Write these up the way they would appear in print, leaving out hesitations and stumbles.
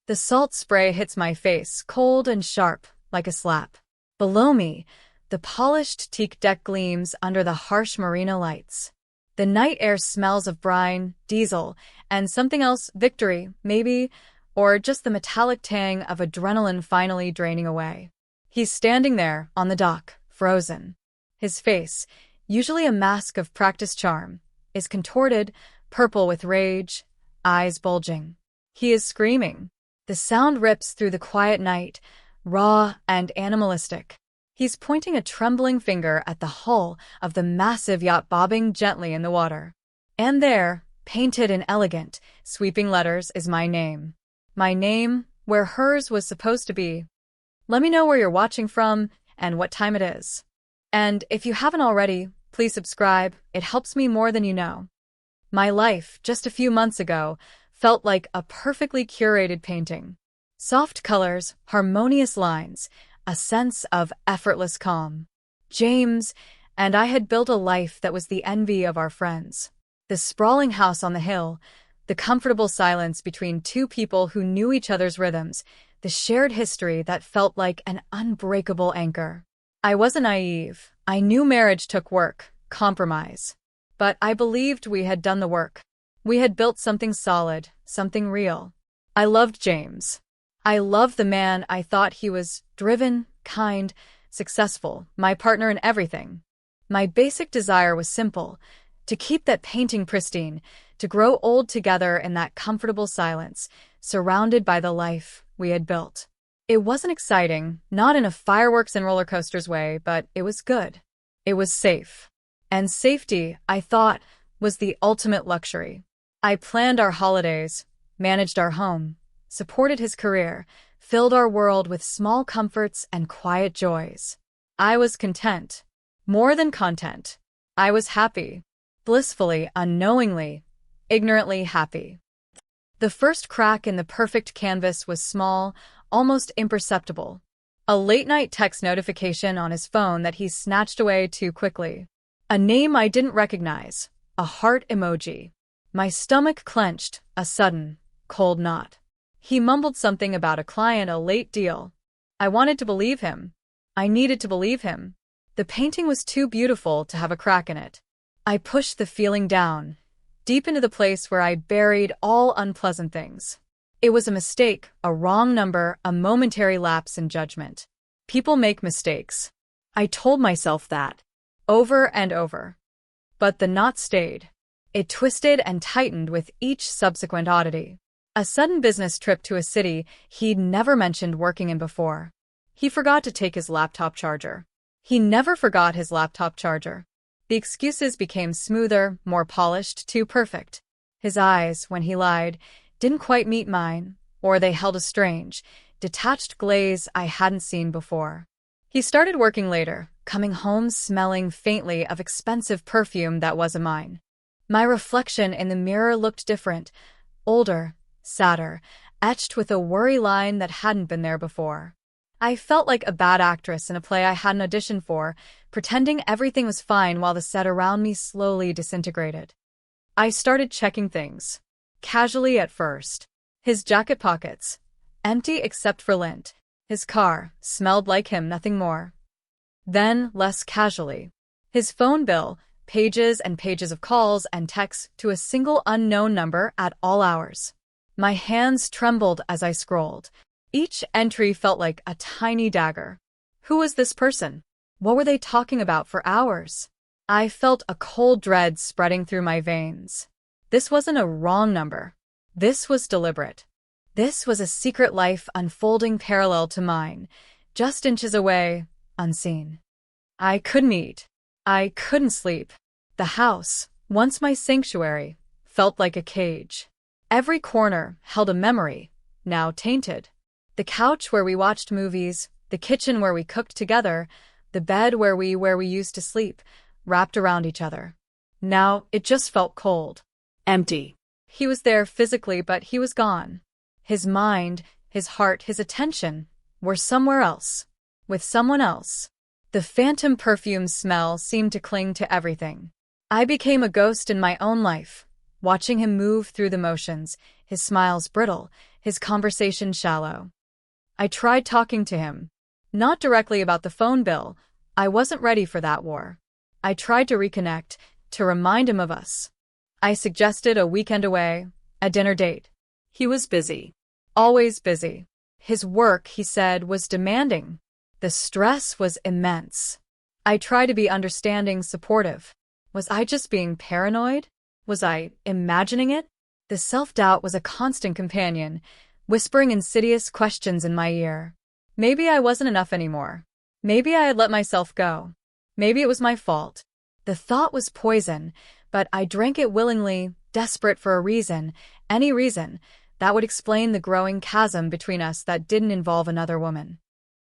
The salt spray hits my face, cold and sharp, like a slap. Below me, the polished teak deck gleams under the harsh marina lights. The night air smells of brine, diesel, and something else, victory, maybe, or just the metallic tang of adrenaline finally draining away. He's standing there, on the dock, frozen. His face, usually a mask of practiced charm, is contorted, purple with rage, eyes bulging. He is screaming. The sound rips through the quiet night, raw and animalistic. He's pointing a trembling finger at the hull of the massive yacht bobbing gently in the water. And there, painted in elegant, sweeping letters, is my name. My name, where hers was supposed to be. Let me know where you're watching from and what time it is. And if you haven't already, please subscribe. It helps me more than you know. My life, just a few months ago, felt like a perfectly curated painting. Soft colors, harmonious lines, a sense of effortless calm. James and I had built a life that was the envy of our friends. The sprawling house on the hill, the comfortable silence between two people who knew each other's rhythms, the shared history that felt like an unbreakable anchor. I wasn't naive. I knew marriage took work, compromise. But I believed we had done the work. We had built something solid, something real. I loved James. I loved the man I thought he was, driven, kind, successful, my partner in everything. My basic desire was simple, to keep that painting pristine, to grow old together in that comfortable silence, surrounded by the life we had built. It wasn't exciting, not in a fireworks and roller coasters way, but it was good. It was safe. And safety, I thought, was the ultimate luxury. I planned our holidays, managed our home, supported his career, filled our world with small comforts and quiet joys. I was content. More than content. I was happy. Blissfully, unknowingly, ignorantly happy. The first crack in the perfect canvas was small, almost imperceptible. A late-night text notification on his phone that he snatched away too quickly. A name I didn't recognize. A heart emoji. My stomach clenched, a sudden, cold knot. He mumbled something about a client, a late deal. I wanted to believe him. I needed to believe him. The painting was too beautiful to have a crack in it. I pushed the feeling down, deep into the place where I buried all unpleasant things. It was a mistake, a wrong number, a momentary lapse in judgment. People make mistakes. I told myself that, over and over. But the knot stayed. It twisted and tightened with each subsequent oddity. A sudden business trip to a city he'd never mentioned working in before. He forgot to take his laptop charger. He never forgot his laptop charger. The excuses became smoother, more polished, too perfect. His eyes, when he lied, didn't quite meet mine, or they held a strange, detached glaze I hadn't seen before. He started working later, coming home smelling faintly of expensive perfume that wasn't mine. My reflection in the mirror looked different, older, sadder, etched with a worry line that hadn't been there before. I felt like a bad actress in a play I hadn't auditioned for, pretending everything was fine while the set around me slowly disintegrated. I started checking things. Casually at first. His jacket pockets, empty except for lint. His car smelled like him, nothing more. Then, less casually. His phone bill, pages and pages of calls and texts to a single unknown number at all hours. My hands trembled as I scrolled. Each entry felt like a tiny dagger. Who was this person? What were they talking about for hours? I felt a cold dread spreading through my veins. This wasn't a wrong number. This was deliberate. This was a secret life unfolding parallel to mine, just inches away, unseen. I couldn't eat. I couldn't sleep. The house, once my sanctuary, felt like a cage. Every corner held a memory, now tainted. The couch where we watched movies, the kitchen where we cooked together, the bed where we used to sleep, wrapped around each other. Now it just felt cold. Empty. He was there physically, but he was gone. His mind, his heart, his attention were somewhere else, with someone else. The phantom perfume smell seemed to cling to everything. I became a ghost in my own life, watching him move through the motions, his smiles brittle, his conversation shallow. I tried talking to him. Not directly about the phone bill. I wasn't ready for that war. I tried to reconnect, to remind him of us. I suggested a weekend away, a dinner date. He was busy. Always busy. His work, he said, was demanding. The stress was immense. I tried to be understanding, supportive. Was I just being paranoid? Was I imagining it? The self-doubt was a constant companion, whispering insidious questions in my ear. Maybe I wasn't enough anymore. Maybe I had let myself go. Maybe it was my fault. The thought was poison, but I drank it willingly, desperate for a reason, any reason, that would explain the growing chasm between us that didn't involve another woman.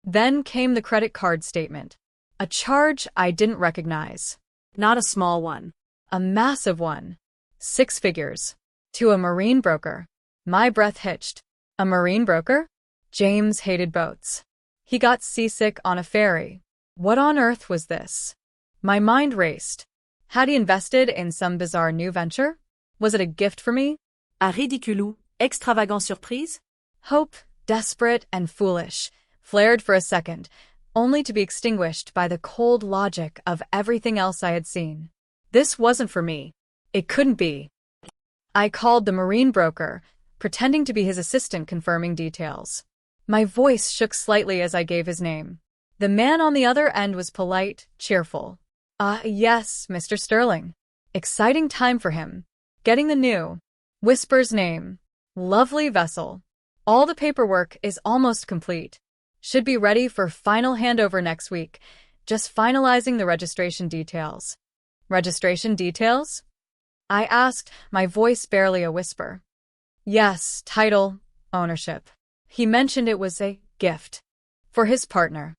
Then came the credit card statement. A charge I didn't recognize. Not a small one. A massive one. 6 figures. To a marine broker. My breath hitched. A marine broker? James hated boats. He got seasick on a ferry. What on earth was this? My mind raced. Had he invested in some bizarre new venture? Was it a gift for me? A ridicule, extravagant surprise? Hope, desperate and foolish, flared for a second, only to be extinguished by the cold logic of everything else I had seen. This wasn't for me. It couldn't be. I called the marine broker, pretending to be his assistant, confirming details. My voice shook slightly as I gave his name. The man on the other end was polite, cheerful. Yes, Mr. Sterling. Exciting time for him. Getting the new Whisper's name. Lovely vessel. All the paperwork is almost complete. Should be ready for final handover next week. Just finalizing the registration details. Registration details? I asked, my voice barely a whisper. Yes, title, ownership. He mentioned it was a gift. For his partner.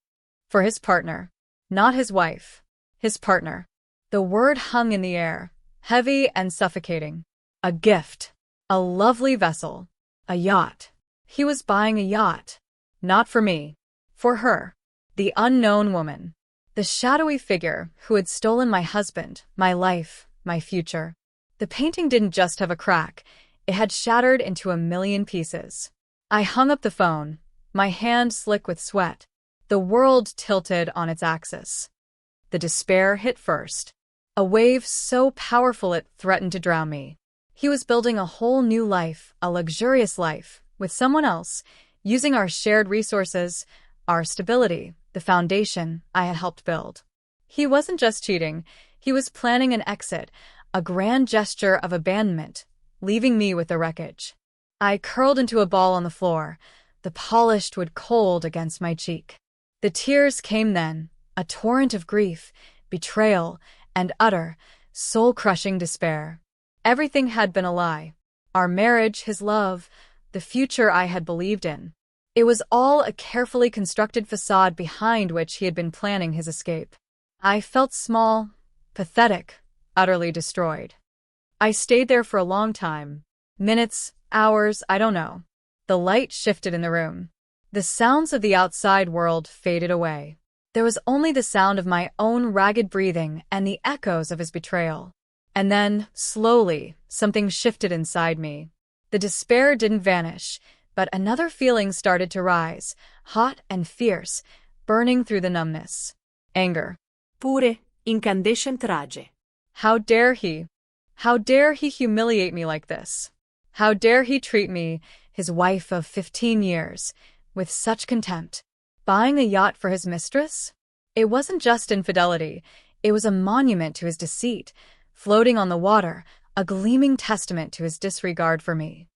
For his partner. Not his wife. His partner. The word hung in the air, heavy and suffocating. A gift. A lovely vessel. A yacht. He was buying a yacht. Not for me. For her. The unknown woman. The shadowy figure who had stolen my husband, my life, my future. The painting didn't just have a crack. It had shattered into a million pieces. I hung up the phone, my hand slick with sweat. The world tilted on its axis. The despair hit first. A wave so powerful it threatened to drown me. He was building a whole new life, a luxurious life, with someone else, using our shared resources, our stability, the foundation I had helped build. He wasn't just cheating, he was planning an exit, a grand gesture of abandonment, leaving me with the wreckage. I curled into a ball on the floor, the polished wood cold against my cheek. The tears came then, a torrent of grief, betrayal, and utter, soul-crushing despair. Everything had been a lie. Our marriage, his love, the future I had believed in. It was all a carefully constructed facade behind which he had been planning his escape. I felt small, pathetic, utterly destroyed. I stayed there for a long time. Minutes, hours, I don't know. The light shifted in the room. The sounds of the outside world faded away. There was only the sound of my own ragged breathing and the echoes of his betrayal. And then, slowly, something shifted inside me. The despair didn't vanish, but another feeling started to rise, hot and fierce, burning through the numbness. Anger. Pure, incandescent rage. How dare he? How dare he humiliate me like this? How dare he treat me, his wife of 15 years, with such contempt? Buying a yacht for his mistress? It wasn't just infidelity, it was a monument to his deceit, floating on the water, a gleaming testament to his disregard for me.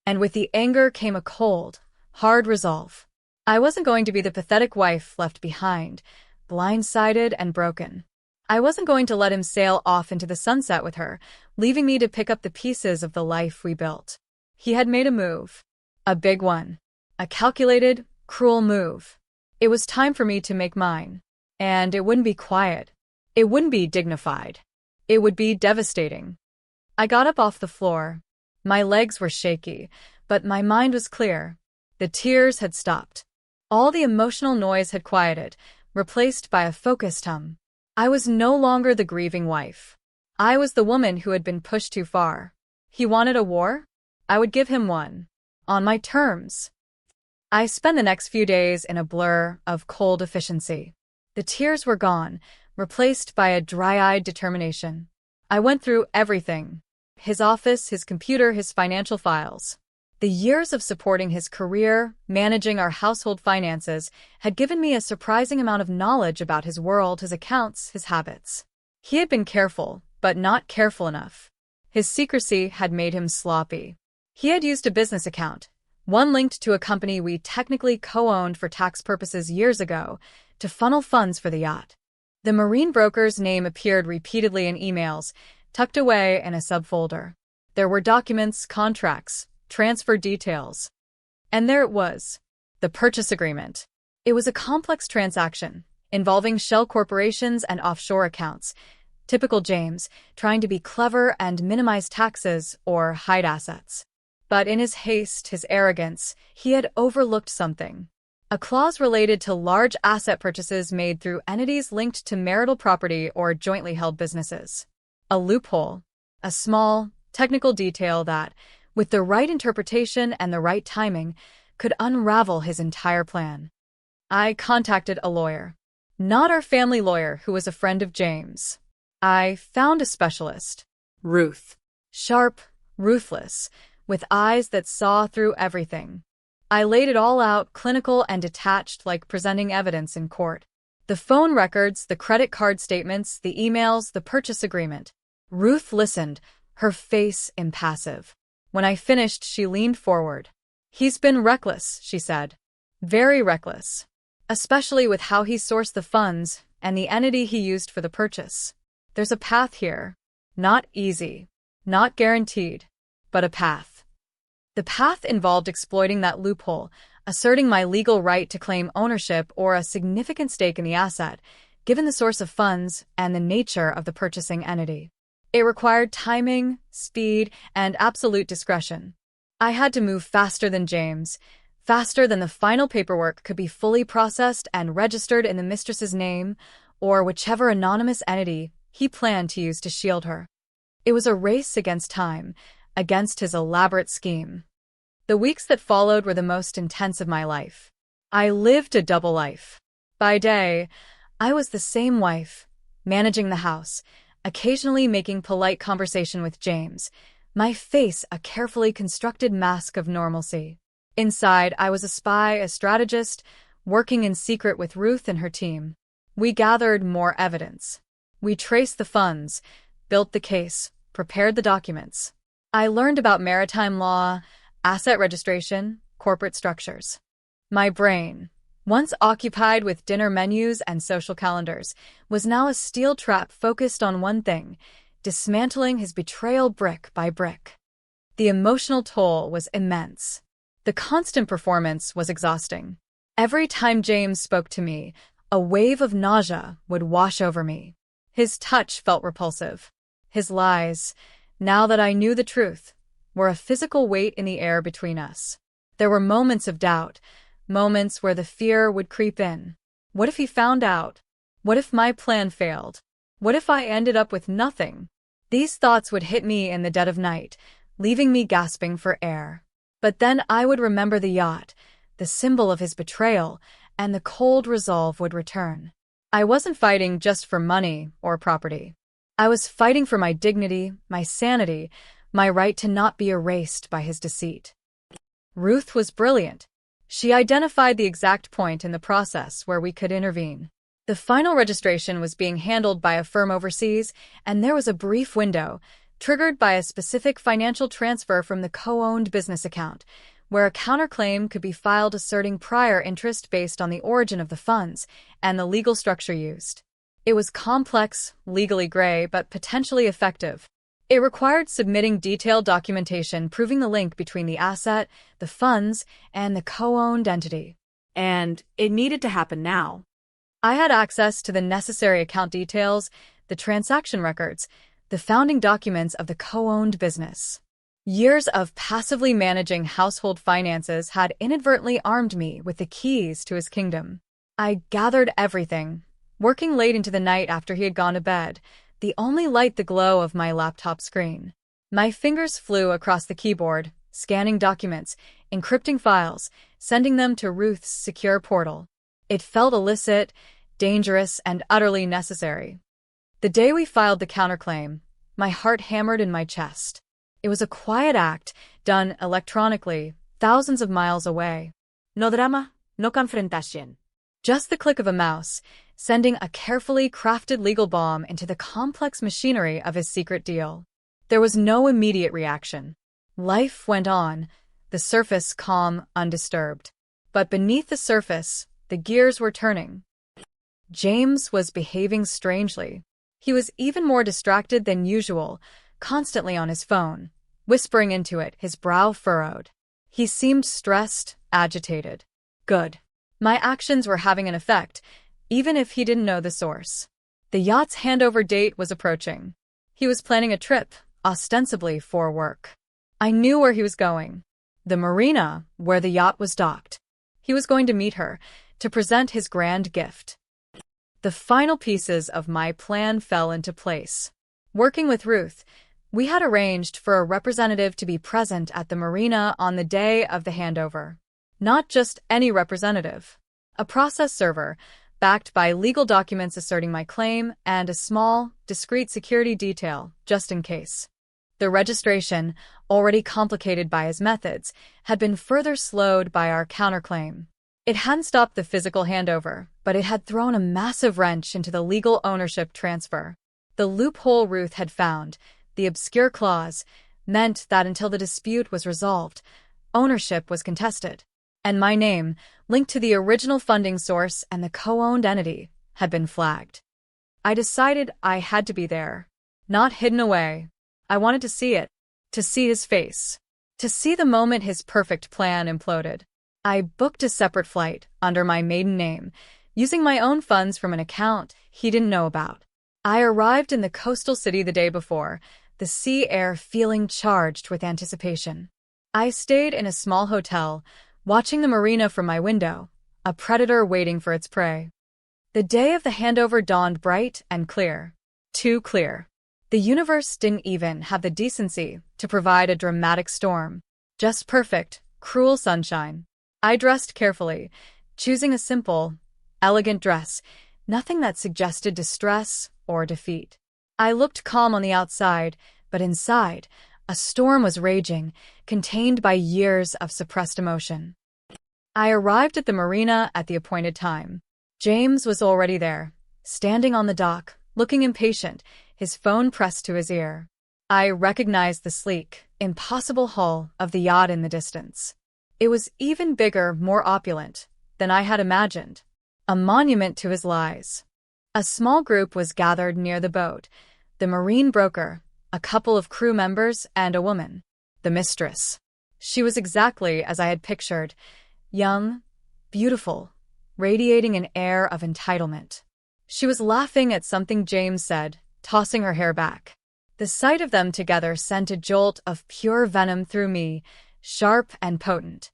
And with the anger came a cold, hard resolve. I wasn't going to be the pathetic wife left behind, blindsided and broken. I wasn't going to let him sail off into the sunset with her, leaving me to pick up the pieces of the life we built. He had made a move. A big one. A calculated, cruel move. It was time for me to make mine. And it wouldn't be quiet. It wouldn't be dignified. It would be devastating. I got up off the floor. My legs were shaky, but my mind was clear. The tears had stopped. All the emotional noise had quieted, replaced by a focused hum. I was no longer the grieving wife. I was the woman who had been pushed too far. He wanted a war? I would give him one. on my terms. I spent the next few days in a blur of cold efficiency. The tears were gone, replaced by a dry-eyed determination. I went through everything: his office, his computer, his financial files. The years of supporting his career, managing our household finances, had given me a surprising amount of knowledge about his world, his accounts, his habits. He had been careful, but not careful enough. His secrecy had made him sloppy. He had used a business account, one linked to a company we technically co-owned for tax purposes years ago, to funnel funds for the yacht. The marine broker's name appeared repeatedly in emails, tucked away in a subfolder. There were documents, contracts, transfer details. And there it was, the purchase agreement. It was a complex transaction, involving shell corporations and offshore accounts. Typical James, trying to be clever and minimize taxes or hide assets. But in his haste, his arrogance, he had overlooked something. A clause related to large asset purchases made through entities linked to marital property or jointly held businesses. A loophole, a small, technical detail that, with the right interpretation and the right timing, could unravel his entire plan. I contacted a lawyer. Not our family lawyer, who was a friend of James. I found a specialist. Ruth. Sharp, ruthless, with eyes that saw through everything. I laid it all out, clinical and detached, like presenting evidence in court. The phone records, the credit card statements, the emails, the purchase agreement. Ruth listened, her face impassive. When I finished, she leaned forward. "He's been reckless," she said. "Very reckless. Especially with how he sourced the funds and the entity he used for the purchase. There's a path here. Not easy, not guaranteed, but a path." The path involved exploiting that loophole, asserting my legal right to claim ownership or a significant stake in the asset, given the source of funds and the nature of the purchasing entity. It required timing, speed, and absolute discretion. I had to move faster than James, faster than the final paperwork could be fully processed and registered in the mistress's name, or whichever anonymous entity he planned to use to shield her. It was a race against time, against his elaborate scheme. The weeks that followed were the most intense of my life. I lived a double life. By day, I was the same wife, managing the house, occasionally making polite conversation with James, my face a carefully constructed mask of normalcy. Inside, I was a spy, a strategist, working in secret with Ruth and her team. We gathered more evidence. We traced the funds, built the case, prepared the documents. I learned about maritime law, asset registration, corporate structures. My brain, once occupied with dinner menus and social calendars, was now a steel trap focused on one thing: dismantling his betrayal brick by brick. The emotional toll was immense. The constant performance was exhausting. Every time James spoke to me, a wave of nausea would wash over me. His touch felt repulsive. His lies, now that I knew the truth, were a physical weight in the air between us. There were moments of doubt, moments where the fear would creep in. What if he found out? What if my plan failed? What if I ended up with nothing? These thoughts would hit me in the dead of night, leaving me gasping for air. But then I would remember the yacht, the symbol of his betrayal, and the cold resolve would return. I wasn't fighting just for money or property. I was fighting for my dignity, my sanity, my right to not be erased by his deceit. Ruth was brilliant. She identified the exact point in the process where we could intervene. The final registration was being handled by a firm overseas, and there was a brief window, triggered by a specific financial transfer from the co-owned business account, where a counterclaim could be filed asserting prior interest based on the origin of the funds and the legal structure used. It was complex, legally gray, but potentially effective. It required submitting detailed documentation proving the link between the asset, the funds, and the co-owned entity. And it needed to happen now. I had access to the necessary account details, the transaction records, the founding documents of the co-owned business. Years of passively managing household finances had inadvertently armed me with the keys to his kingdom. I gathered everything, working late into the night after he had gone to bed, the only light the glow of my laptop screen. My fingers flew across the keyboard, scanning documents, encrypting files, sending them to Ruth's secure portal. It felt illicit, dangerous, and utterly necessary. The day we filed the counterclaim, my heart hammered in my chest. It was a quiet act, done electronically, thousands of miles away. No drama, no confrontation. Just the click of a mouse, sending a carefully crafted legal bomb into the complex machinery of his secret deal. There was no immediate reaction. Life went on, the surface calm, undisturbed. But beneath the surface, the gears were turning. James was behaving strangely. He was even more distracted than usual, constantly on his phone, whispering into it, his brow furrowed. He seemed stressed, agitated. Good. My actions were having an effect, even if he didn't know the source. The yacht's handover date was approaching. He was planning a trip, ostensibly for work. I knew where he was going. The marina, where the yacht was docked. He was going to meet her, to present his grand gift. The final pieces of my plan fell into place. Working with Ruth, we had arranged for a representative to be present at the marina on the day of the handover. Not just any representative. A process server, backed by legal documents asserting my claim, and a small, discreet security detail, just in case. The registration, already complicated by his methods, had been further slowed by our counterclaim. It hadn't stopped the physical handover, but it had thrown a massive wrench into the legal ownership transfer. The loophole Ruth had found, the obscure clause, meant that until the dispute was resolved, ownership was contested. And my name, linked to the original funding source and the co-owned entity, had been flagged. I decided I had to be there. Not hidden away. I wanted to see it. To see his face. To see the moment his perfect plan imploded. I booked a separate flight, under my maiden name, using my own funds from an account he didn't know about. I arrived in the coastal city the day before, the sea air feeling charged with anticipation. I stayed in a small hotel, watching the marina from my window, a predator waiting for its prey. The day of the handover dawned bright and clear. Too clear. The universe didn't even have the decency to provide a dramatic storm. Just perfect, cruel sunshine. I dressed carefully, choosing a simple, elegant dress, nothing that suggested distress or defeat. I looked calm on the outside, but inside, a storm was raging, contained by years of suppressed emotion. I arrived at the marina at the appointed time. James was already there, standing on the dock, looking impatient, his phone pressed to his ear. I recognized the sleek, impossible hull of the yacht in the distance. It was even bigger, more opulent, than I had imagined. A monument to his lies. A small group was gathered near the boat. The marine broker, a couple of crew members, and a woman. The Mistress. She was exactly as I had pictured. Young, beautiful, radiating an air of entitlement. She was laughing at something James said, tossing her hair back. The sight of them together sent a jolt of pure venom through me, sharp and potent.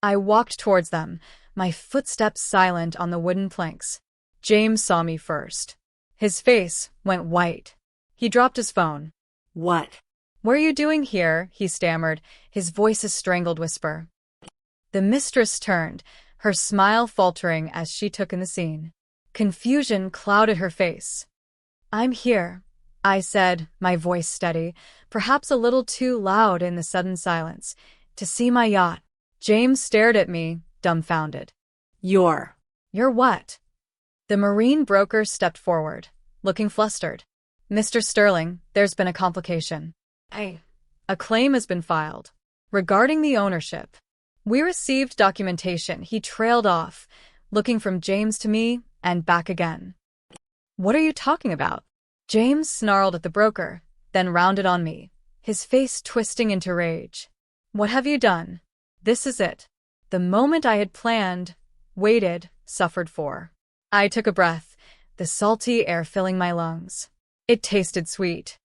I walked towards them, my footsteps silent on the wooden planks. James saw me first. His face went white. He dropped his phone. What? "What are you doing here?" he stammered, his voice a strangled whisper. The Mistress turned, her smile faltering as she took in the scene. Confusion clouded her face. "I'm here," I said, my voice steady, perhaps a little too loud in the sudden silence, "to see my yacht." James stared at me, dumbfounded. You're what?" The marine broker stepped forward, looking flustered. "Mr. Sterling, there's been a complication. A claim has been filed. Regarding the ownership. We received documentation." He trailed off, looking from James to me and back again. "What are you talking about?" James snarled at the broker, then rounded on me, his face twisting into rage. "What have you done? This is it. The moment I had planned, waited, suffered for." I took a breath, the salty air filling my lungs. It tasted sweet.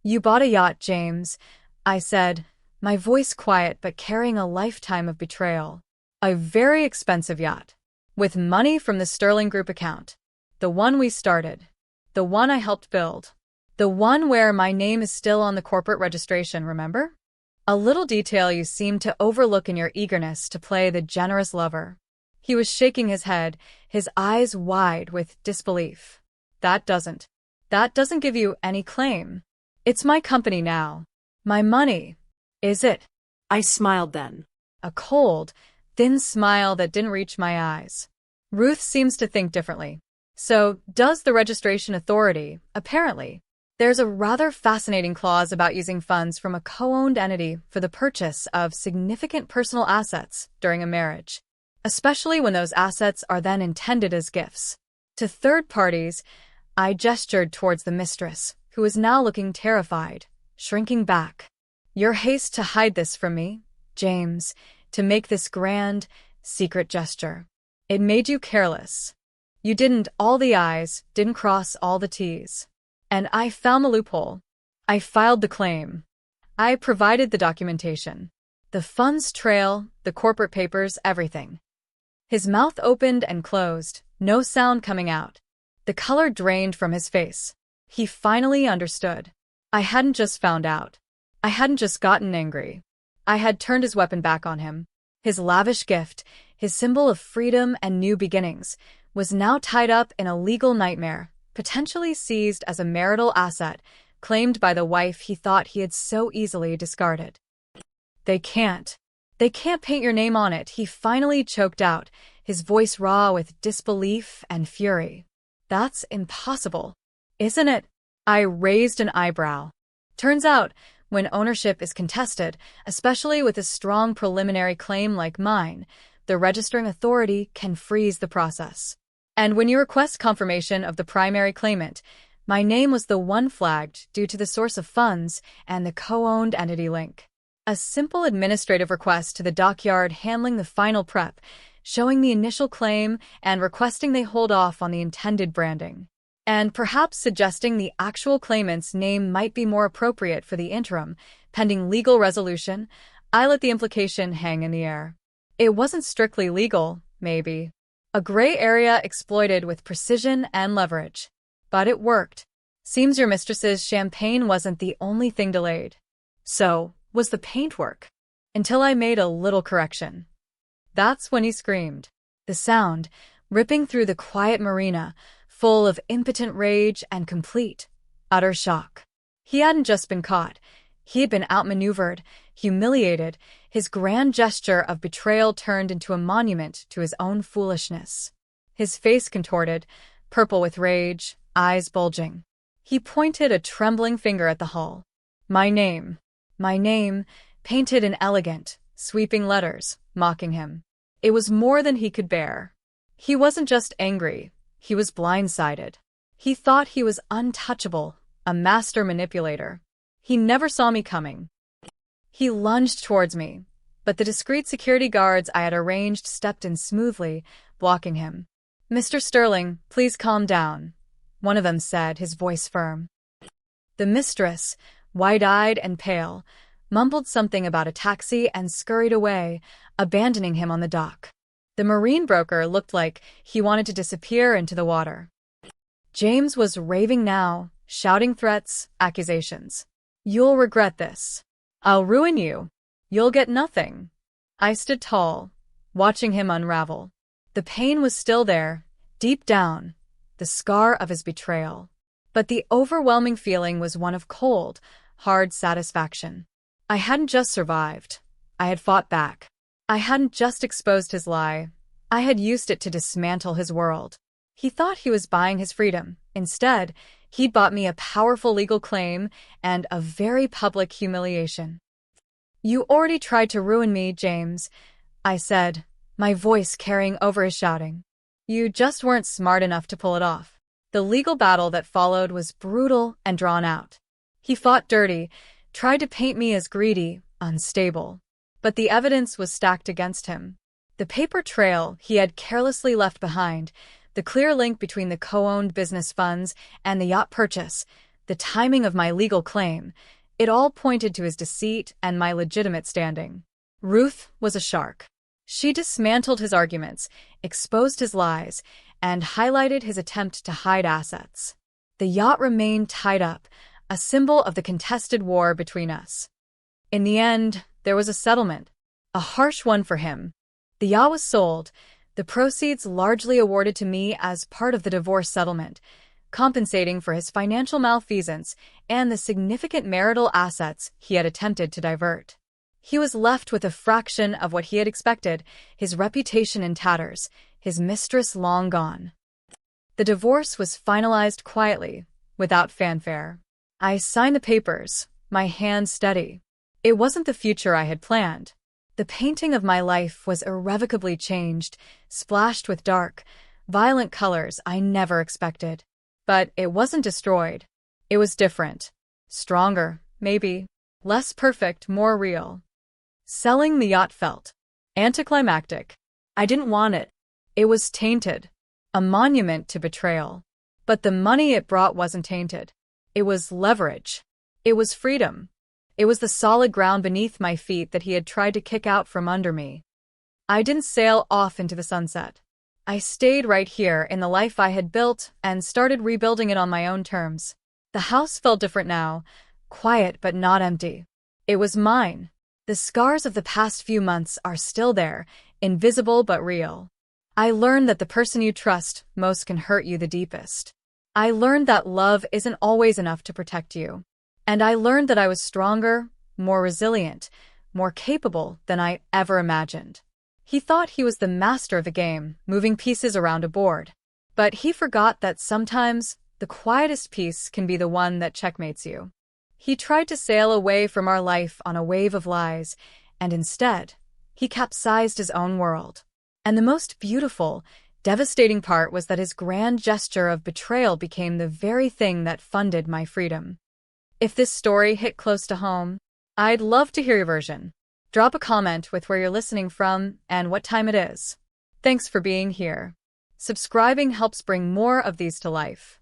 "You bought a yacht, James," I said, my voice quiet but carrying a lifetime of betrayal. "A very expensive yacht. With money from the Sterling Group account. The one we started. The one I helped build. The one where my name is still on the corporate registration, remember?" A little detail you seem to overlook in your eagerness to play the generous lover. He was shaking his head, his eyes wide with disbelief. That doesn't give you any claim. It's my company now. My money. Is it? I smiled then. A cold, thin smile that didn't reach my eyes. Ruth seems to think differently. So does the registration authority, apparently. There's a rather fascinating clause about using funds from a co-owned entity for the purchase of significant personal assets during a marriage, especially when those assets are then intended as gifts. To third parties, I gestured towards the mistress, who was now looking terrified, shrinking back. Your haste to hide this from me, James, to make this grand, secret gesture. It made you careless. You didn't all the I's, didn't cross all the T's. And I found the loophole. I filed the claim. I provided the documentation. The funds trail, the corporate papers, everything. His mouth opened and closed, no sound coming out. The color drained from his face. He finally understood. I hadn't just found out. I hadn't just gotten angry. I had turned his weapon back on him. His lavish gift, his symbol of freedom and new beginnings, was now tied up in a legal nightmare, potentially seized as a marital asset, claimed by the wife he thought he had so easily discarded. They can't paint your name on it, he finally choked out, his voice raw with disbelief and fury. That's impossible, isn't it? I raised an eyebrow. Turns out, when ownership is contested, especially with a strong preliminary claim like mine, the registering authority can freeze the process. And when you request confirmation of the primary claimant, my name was the one flagged due to the source of funds and the co-owned entity link. A simple administrative request to the dockyard handling the final prep, showing the initial claim and requesting they hold off on the intended branding. And perhaps suggesting the actual claimant's name might be more appropriate for the interim, pending legal resolution. I let the implication hang in the air. It wasn't strictly legal, maybe. A gray area exploited with precision and leverage. But it worked. Seems your mistress's champagne wasn't the only thing delayed. So, was the paintwork. Until I made a little correction. That's when he screamed. The sound, ripping through the quiet marina, full of impotent rage and complete, utter shock. He hadn't just been caught. He had been outmaneuvered, humiliated, his grand gesture of betrayal turned into a monument to his own foolishness. His face contorted, purple with rage, eyes bulging. He pointed a trembling finger at the hull. My name, painted in elegant, sweeping letters, mocking him. It was more than he could bear. He wasn't just angry, he was blindsided. He thought he was untouchable, a master manipulator. He never saw me coming. He lunged towards me, but the discreet security guards I had arranged stepped in smoothly, blocking him. Mr. Sterling, please calm down, one of them said, his voice firm. The mistress, wide-eyed and pale, mumbled something about a taxi and scurried away, abandoning him on the dock. The marine broker looked like he wanted to disappear into the water. James was raving now, shouting threats, accusations. You'll regret this. I'll ruin you. You'll get nothing. I stood tall, watching him unravel. The pain was still there, deep down, the scar of his betrayal. But the overwhelming feeling was one of cold, hard satisfaction. I hadn't just survived. I had fought back. I hadn't just exposed his lie. I had used it to dismantle his world. He thought he was buying his freedom. Instead, he'd bought me a powerful legal claim and a very public humiliation. You already tried to ruin me, James, I said, my voice carrying over his shouting. You just weren't smart enough to pull it off. The legal battle that followed was brutal and drawn out. He fought dirty, tried to paint me as greedy, unstable. But the evidence was stacked against him. The paper trail he had carelessly left behind, the clear link between the co-owned business funds and the yacht purchase, the timing of my legal claim, it all pointed to his deceit and my legitimate standing. Ruth was a shark. She dismantled his arguments, exposed his lies, and highlighted his attempt to hide assets. The yacht remained tied up, a symbol of the contested war between us. In the end, there was a settlement. A harsh one for him. The yacht was sold, the proceeds largely awarded to me as part of the divorce settlement, compensating for his financial malfeasance and the significant marital assets he had attempted to divert. He was left with a fraction of what he had expected, his reputation in tatters, his mistress long gone. The divorce was finalized quietly, without fanfare. I signed the papers, my hand steady. It wasn't the future I had planned. The painting of my life was irrevocably changed, splashed with dark, violent colors I never expected. But it wasn't destroyed. It was different. Stronger, maybe. Less perfect, more real. Selling the yacht felt anticlimactic. I didn't want it. It was tainted. A monument to betrayal. But the money it brought wasn't tainted. It was leverage. It was freedom. It was the solid ground beneath my feet that he had tried to kick out from under me. I didn't sail off into the sunset. I stayed right here in the life I had built and started rebuilding it on my own terms. The house felt different now, quiet but not empty. It was mine. The scars of the past few months are still there, invisible but real. I learned that the person you trust most can hurt you the deepest. I learned that love isn't always enough to protect you. And I learned that I was stronger, more resilient, more capable than I ever imagined. He thought he was the master of the game, moving pieces around a board. But he forgot that sometimes the quietest piece can be the one that checkmates you. He tried to sail away from our life on a wave of lies, and instead, he capsized his own world. And the most beautiful, devastating part was that his grand gesture of betrayal became the very thing that funded my freedom. If this story hit close to home, I'd love to hear your version. Drop a comment with where you're listening from and what time it is. Thanks for being here. Subscribing helps bring more of these to life.